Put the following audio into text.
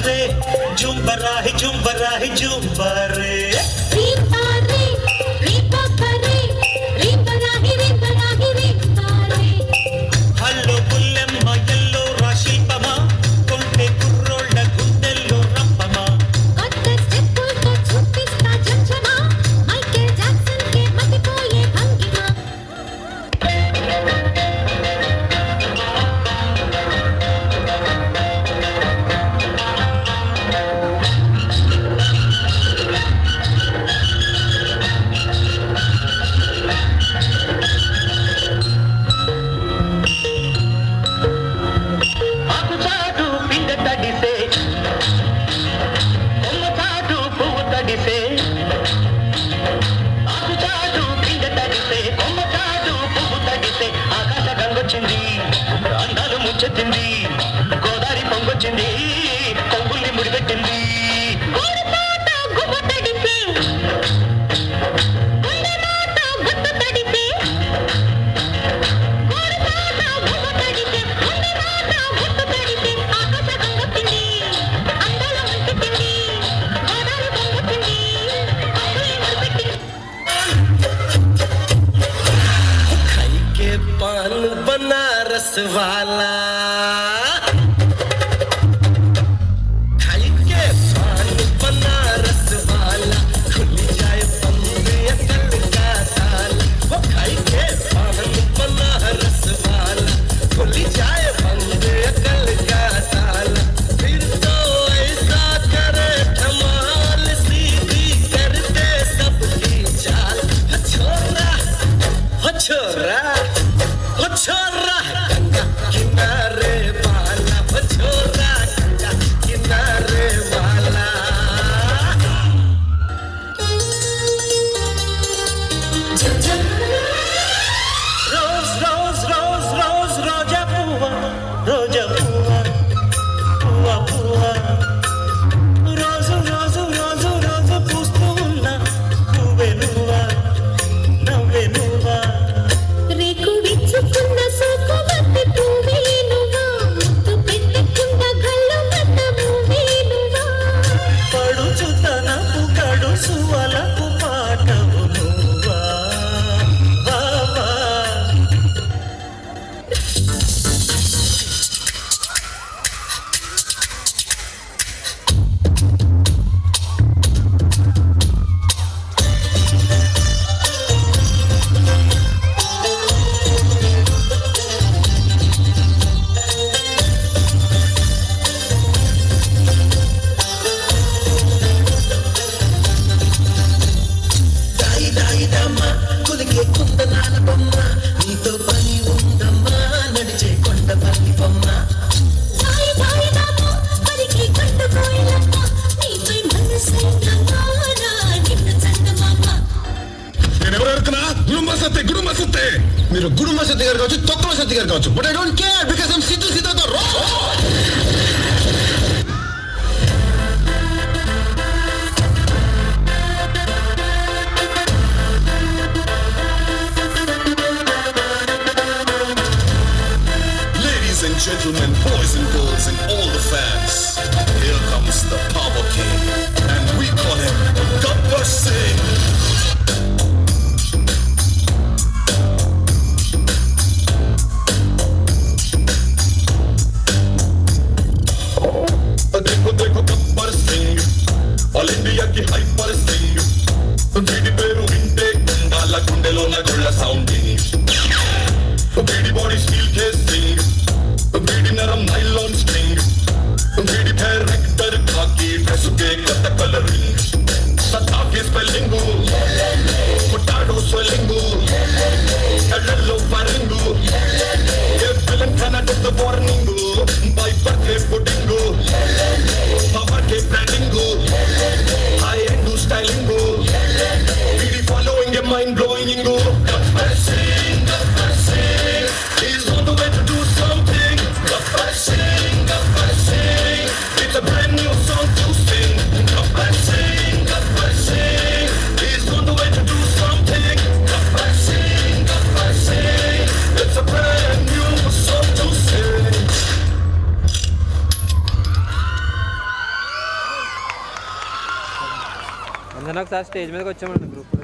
रे जुम्बरा है जुम्बरा है जुम्बरे హల్లో పుల్లెమ్మ ఎల్లో రాశిల్పమ కొంటె కుర్రోళ్ళ గుండెల్లో రంపమ కొత్త స్టెప్పులతో చూపిస్తా జంజమా మైకేల్ జాక్సన్ కే మతిపోయే భంగిమ ఆకుచాటు పిండ తడిసే కొమ్మ చాటు పువ్వు తడిసే ఆకుచాటు పిండ తడిసే కొమ్మ చాటు పువ్వు తడిసే ఆకాశ గంగొచ్చింది అందాలు ముంచెత్తింది గోదావరి పొంగొచ్చింది పొంగుల్ని ముడిపెట్టింది గోరుపాట గువ్వ తడిసే గుండెమాట గుట్టు తడిసే గోరుపాట గువ్వ తడిసే గుండెమాట గుట్టు తడిసే ఆకాశ గంగొచ్చింది అందాల ముంచెత్తింది గోదావరి పొంగొచ్చింది పొంగుల్ని ముడిపెట్టింది खाई के पान बनारस वाला खाई के पान बनारस वाला खुल जाए बंद अकल का ताला वो खाई के पान बनारस वाला खुल जाए बंद अकल का ताला फिर तो ऐसा करे धमाल सीधी कर दे सबकी चाल छोरा गंगा किनारे वाला छोरा गंगा किनारे वाला రోజ్ రోజ్ రోజ్ రోజ్ రోజా పువ్వ రోజా పువ్వ పువ్వ పువ్వ రోజు రోజు రోజు రోజు పూస్తూ ఉన్న పువ్వే నువ్వా నవ్వే నువ్వా రేకు విచ్చుకున్న సోకు మట్టి పువ్వేనువా ముద్దు పెట్టుకున్న గల్లు మట్ట పువ్వేనువా పడుచుతనపు కడుసు వలపు పాటవు నువ్వా బాబా దాయిదమ్మా కులికే కుందనాల బొమ్మ నీతో పని ఉందమ్మా నడిచే కొండపల్లి బొమ్మ సాయి సాయి దామో పరికి కట్టుకోయలమ్మ నీపై మనసైనమ్మా నా నిన్న చందమామ నేను ఎవరు అడుగుతున్నా గుడుంబ సత్తే మీరు గుడుంబ సత్తి గారు కావచ్చు తొక్కల సత్తి గారు కావచ్చు but I don't care because I'm Siddhu Siddhartha Ladies and gentlemen, boys and girls and all the fans, here comes the Power King and we call him Gabbar Singh. అందరం ఒకసారి స్టేజ్ మీదకి వచ్చామండి గ్రూప్